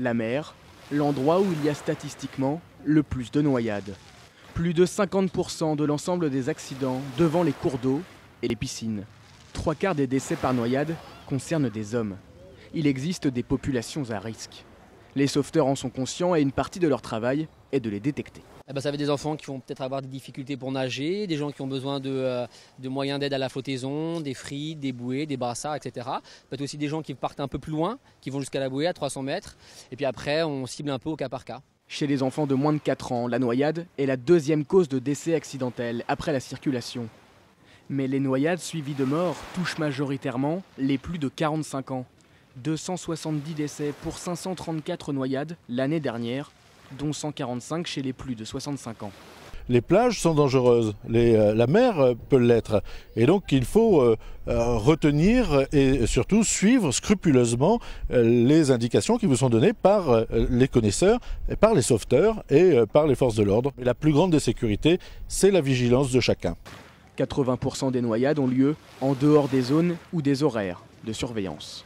La mer, l'endroit où il y a statistiquement le plus de noyades. Plus de 50% de l'ensemble des accidents devant les cours d'eau et les piscines. 3/4 des décès par noyade concernent des hommes. Il existe des populations à risque. Les sauveteurs en sont conscients et une partie de leur travail est de les détecter. Ça va être des enfants qui vont peut-être avoir des difficultés pour nager, des gens qui ont besoin de moyens d'aide à la flottaison, des frites, des bouées, des brassards, etc. Peut-être aussi des gens qui partent un peu plus loin, qui vont jusqu'à la bouée à 300 mètres. Et puis après, on cible un peu au cas par cas. Chez les enfants de moins de 4 ans, la noyade est la deuxième cause de décès accidentel après la circulation. Mais les noyades suivies de mort touchent majoritairement les plus de 45 ans. 270 décès pour 534 noyades l'année dernière, dont 145 chez les plus de 65 ans. Les plages sont dangereuses, la mer peut l'être. Et donc il faut retenir et surtout suivre scrupuleusement les indications qui vous sont données par les connaisseurs, par les sauveteurs et par les forces de l'ordre. La plus grande des sécurités, c'est la vigilance de chacun. 80% des noyades ont lieu en dehors des zones ou des horaires de surveillance.